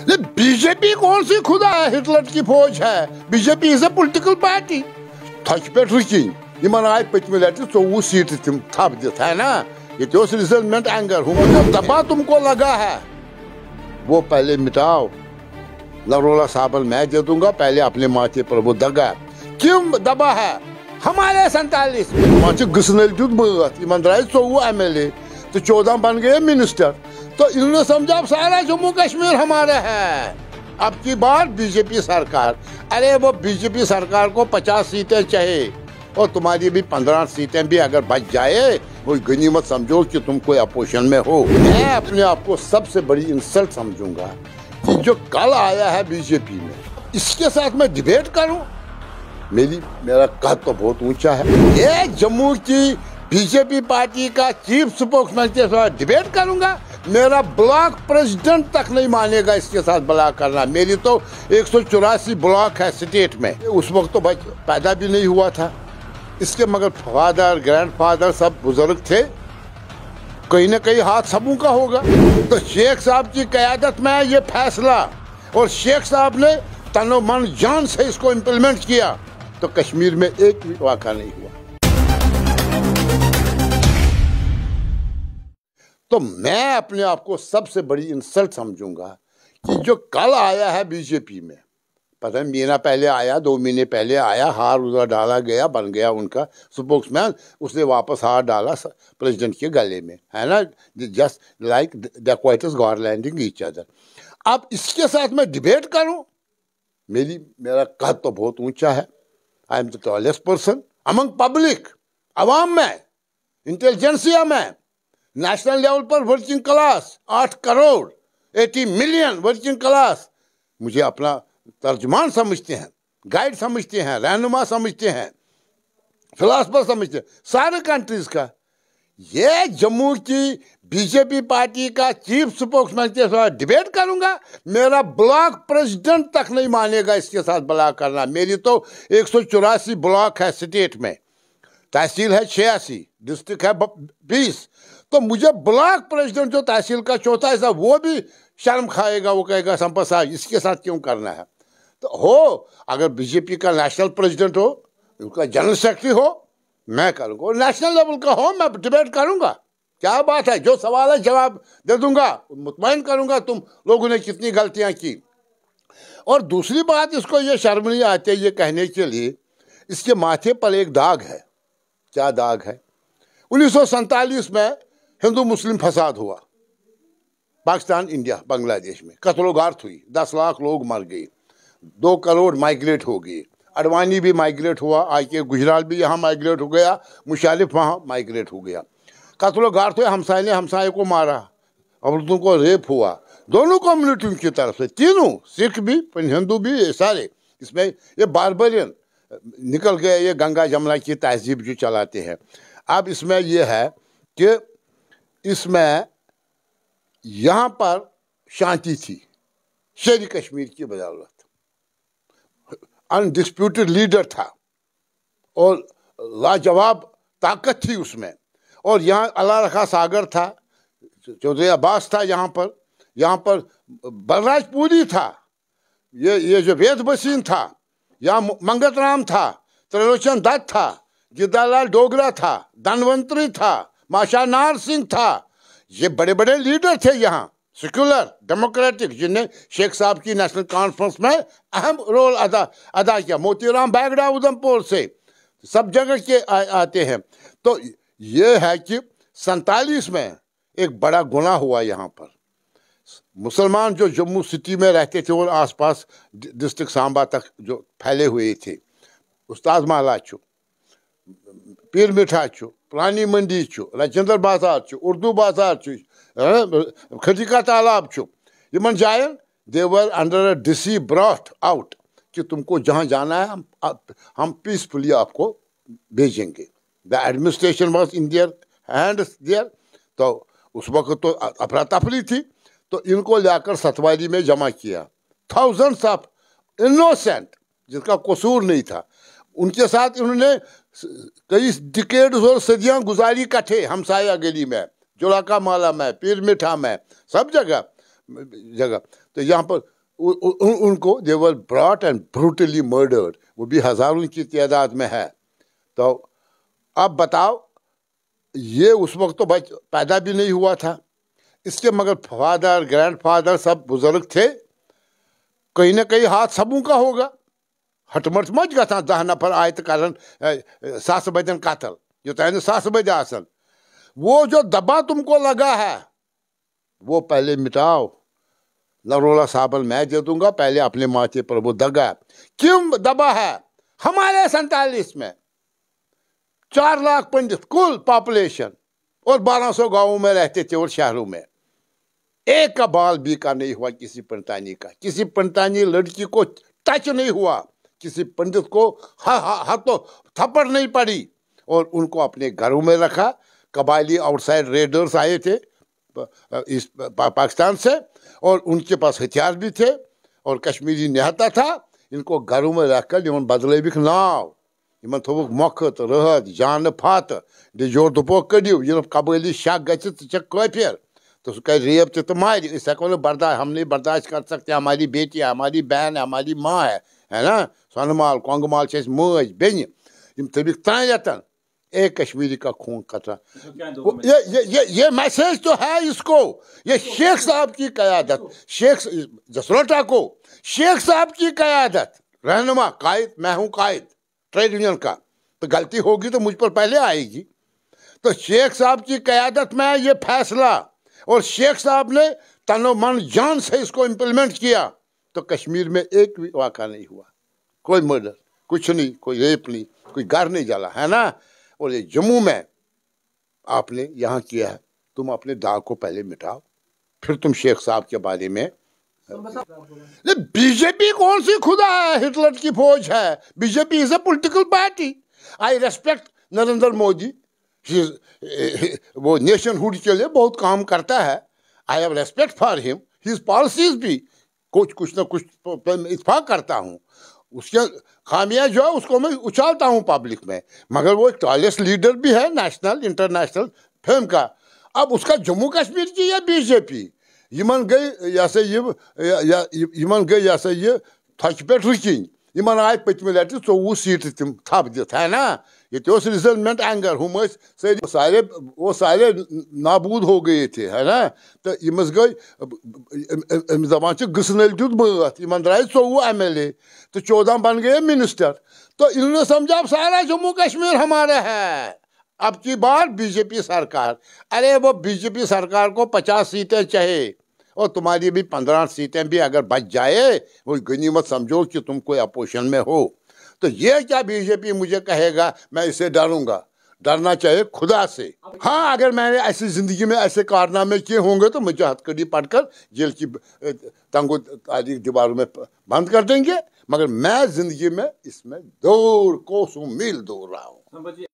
BJP कौन सी खुदा है, हिटलर की फौज है। BJP is a political party. थच पे रुकिन इन आय पत्म लटि 24 सीट तुम थप दित है ना, ये तो रिजल्टमेंट एंगर हुआ। दबा तुमको लगा है वो पहले मिटाओ। नरोला साबल मैं दे दूंगा, पहले अपने माथे पर वो दगा क्यों दबा है। हमारे 47 गसनल दुत बात इन द्राय 24 MLA तो 14 बन गए मिनिस्टर। तो इन्होंने समझा अब सारा जम्मू कश्मीर हमारा है। अब की बार बीजेपी सरकार, अरे वो बीजेपी सरकार को 50 सीटें चाहिए और तुम्हारी भी 15 सीटें भी अगर बच जाए वो गनीमत समझो कि तुम कोई अपोजिशन में हो। मैं अपने आप को सबसे बड़ी इंसल्ट समझूंगा कि जो कल आया है बीजेपी में, इसके साथ मैं डिबेट करूं। मेरा कद तो बहुत ऊंचा है। ये जम्मू की बीजेपी पार्टी का चीफ स्पोक्समैन के साथ डिबेट करूंगा। मेरा ब्लॉक प्रेसिडेंट तक नहीं मानेगा इसके साथ ब्लॉक करना। मेरी तो 184 ब्लॉक है स्टेट में। उस वक्त तो पैदा भी नहीं हुआ था इसके, मगर फादर ग्रैंडफादर सब बुजुर्ग थे। कहीं ना कहीं हाथ सबों का होगा। तो शेख साहब की क़यादत में ये फैसला, और शेख साहब ने तनो मन जान से इसको इम्प्लीमेंट किया, तो कश्मीर में एक भी वाक़ा नहीं हुआ। तो मैं अपने आप को सबसे बड़ी इंसल्ट समझूंगा कि जो कल आया है बीजेपी में, पता नहीं महीना पहले आया, 2 महीने पहले आया, हार उधर डाला गया, बन गया उनका स्पोक्समैन, उसने वापस हार डाला प्रेसिडेंट के गले में, है ना। Just like the quitters garlanding each other. अब इसके साथ मैं डिबेट करूं, मेरा कद तो बहुत ऊंचा है। I am the tallest person among public, अवाम में, इंटेलिजेंसिया में, नेशनल लेवल पर working class 8 crore 80 million working class मुझे अपना तर्जमान समझते हैं, गाइड समझते हैं, रहनुमा समझते हैं, फिलासफर समझते हैं सारे कंट्रीज का। ये जम्मू की बीजेपी पार्टी का चीफ स्पोक्समैन के साथ डिबेट करूंगा। मेरा ब्लॉक प्रेसिडेंट तक नहीं मानेगा इसके साथ ब्लॉक करना। मेरी तो 184 ब्लॉक है स्टेट में, तहसील है 86, डिस्ट्रिक्ट है 20। तो मुझे ब्लॉक प्रेसिडेंट जो तहसील का चौथा हिस्सा, वो भी शर्म खाएगा, वो कहेगा संपत साहब इसके साथ क्यों करना है। तो हो, अगर बीजेपी का नेशनल प्रेसिडेंट हो, उसका जनरल सेक्रेटरी हो, मैं करूँगा। नेशनल लेवल का हो, मैं डिबेट करूँगा। क्या बात है, जो सवाल है जवाब दे दूंगा, मुतमईन करूँगा तुम लोगों ने कितनी गलतियाँ की। और दूसरी बात, इसको ये शर्म नहीं आती ये कहने के लिए, इसके माथे पर एक दाग है। क्या दाग है? 1947 में हिंदू मुस्लिम फसाद हुआ पाकिस्तान, इंडिया, बांग्लादेश में। कत्लोगार्त हुई, 10 लाख लोग मर गए, 2 करोड़ माइग्रेट हो गए। अडवाणी भी माइग्रेट हुआ, आके गुजराल भी यहाँ माइग्रेट हो गया, मुशारिफ वहाँ माइग्रेट हो गया। कत्लोगार्त हुए, हमसाये ने हमसाये को मारा, औरतों को रेप हुआ, दोनों कम्युनिटियों की तरफ से, तीनों, सिख भी हिंदू भी, सारे। इसमें ये बारबरियन निकल गए, ये गंगा जमुना की तहजीब जो चलाते हैं। अब इसमें यह है कि इसमें यहाँ पर शांति थी शेर कश्मीर की बदौलत, अनडिस्प्यूटेड लीडर था और लाजवाब ताकत थी उसमें। और यहाँ अल्लाह रखा सागर था, चौधरी अब्बास था यहाँ पर बलराजपुरी था, ये जो वेद बसीन था, यहाँ मंगत राम था, त्रिलोचन दत्त था, गिद्दालाल डोगरा था, धनवंतरी था, माशा नार सिंह था। ये बड़े बड़े लीडर थे यहाँ, सेक्युलर डेमोक्रेटिक, जिन्हें शेख साहब की नेशनल कॉन्फ्रेंस में अहम रोल अदा किया। मोतीराम बैगड़ा उधमपुर से, सब जगह के आते हैं। तो ये है कि 47 में एक बड़ा गुनाह हुआ यहाँ पर। मुसलमान जो जम्मू सिटी में रहते थे और आसपास डिस्ट्रिक्ट सांबा तक जो फैले हुए थे, उस्ताद महला छु, पीर मिठा छु, पुरानी मंडी छु, राजेंद्र बाजार छु, उर्दू बाजार छु, खजीका तालाब छु, यमन जायन they were under a DC brought out कि तुमको जहाँ जाना है हम पीसफुली आपको भेजेंगे। The administration was in their hands there. तो उस वक्त तो अफरा तफरी थी, तो इनको लाकर सतवारी में जमा किया। थाउजेंड्स ऑफ इनोसेंट, जिसका कसूर नहीं था, उनके साथ इन्होंने कई डिकेड्स और सदियां गुजारी इकट्ठे, हमसाया गली में, जुलाका माला में, पीर मिठा में, सब जगह। जगह, तो यहाँ पर उनको they were brought and brutally murdered, वो भी हजारों की तादाद में है। तो अब बताओ, ये उस वक्त तो पैदा भी नहीं हुआ था इसके, मगर फादर ग्रैंडफादर सब बुजुर्ग थे, कहीं ना कहीं हाथ सबों का होगा। हटमट मच गया 10 नफर आयत कारण 7 बजन कतल योतान 7 बजे आसन। वो जो दबा तुमको लगा है वो पहले मिटाओ। नरोला साबन मैं दे दूंगा, पहले अपने माथे पर वो दगा क्यों दबा है। हमारे 47 में 4 लाख पंडित कुल पॉपुलेशन और 1200 गांवों में रहते थे और शहरों में। एक का बाल भी का नहीं हुआ किसी पंडितानी का, किसी पंडितानी लड़की को टच नहीं हुआ, किसी पंडित को हाथों थप्पड़ नहीं पड़ी, और उनको अपने घरों में रखा। कबायली आउटसाइड रेडर्स आए थे इस पाकिस्तान से, और उनके पास हथियार भी थे, और कश्मीरी निहत्ता था। इनको घरों में रखकर इन बदले भी नाव इन थोक मोखत रहत जान फात जोर दुपो कड़ियो इन कबायली शक गफिर तो सह रेप तो मार। इस हेको बर्दाश्त, हम नहीं बर्दाश्त कर सकते, हमारी बेटी है, हमारी बहन है, हमारी माँ है ना, सोनमाल कोंगमाल मज बेन तबिक 3 रेतन एक कश्मीरी का खून कतरा। ये मैसेज तो है इसको, ये शेख साहब की क़यादत, शेख जसरोटा को शेख साहब की क़यादत, रहनुमा कायद, मैं हूँ कायद ट्रेड यूनियन का, तो गलती होगी तो मुझ पर पहले आएगी। तो शेख साहब की क़यादत में ये फैसला, और शेख साहब ने तनो मन जान से इसको इम्प्लीमेंट किया, तो कश्मीर में एक भी वाक़ा नहीं हुआ, कोई मर्डर, कुछ नहीं, कोई रेप नहीं, कोई घर नहीं जला, है ना। और ये जम्मू में आपने यहाँ किया है, तुम अपने दाग को पहले मिटाओ, फिर तुम शेख साहब के बारे में। बीजेपी कौन सी खुदा है, हिटलर की फौज है। BJP is a political party. I respect Narendra Modi, वो नेशनहुड के लिए बहुत काम करता है। I have respect for him, his policies भी कुछ ना कुछ इत्फाक करता हूँ, उसके खामियां जो है उसको मैं उछालता हूँ पब्लिक में, मगर वो एक टॉलेस्ट लीडर भी है नेशनल इंटरनेशनल फिल्म का। अब उसका जम्मू कश्मीर की या बीजेपी यमन गई ये थच पे रुकिन, यमन आय पतमे लटि 24 सीट तम थप दित, है ना। ये रिजल्टमेंट एंगर हम वो सारे नाबूद हो गए थे, है ना। तो यमस गई दपान गसन दुत बत, इन द्राय 24 MLA, तो 14 बन गए मिनिस्टर। तो इन्होंने समझा अब सारा जम्मू कश्मीर हमारा है, अब की बार बीजेपी सरकार। अरे वो बीजेपी सरकार को 50 सीटें चाहिए, और तुम्हारी भी 15 सीटें भी अगर बच जाए, वो गनीमत समझो कि तुम कोई अपोजिशन में हो। तो ये क्या बीजेपी मुझे कहेगा मैं इसे डरूंगा? डरना चाहिए खुदा से। हाँ, अगर मैंने ऐसी जिंदगी में ऐसे कारनामे किए होंगे तो मुझे हथकड़ी पढ़कर जेल की तंगो तारीख दीवारों में बंद कर देंगे, मगर मैं जिंदगी में इसमें दूर कोसों मील दूर रहा हूँ।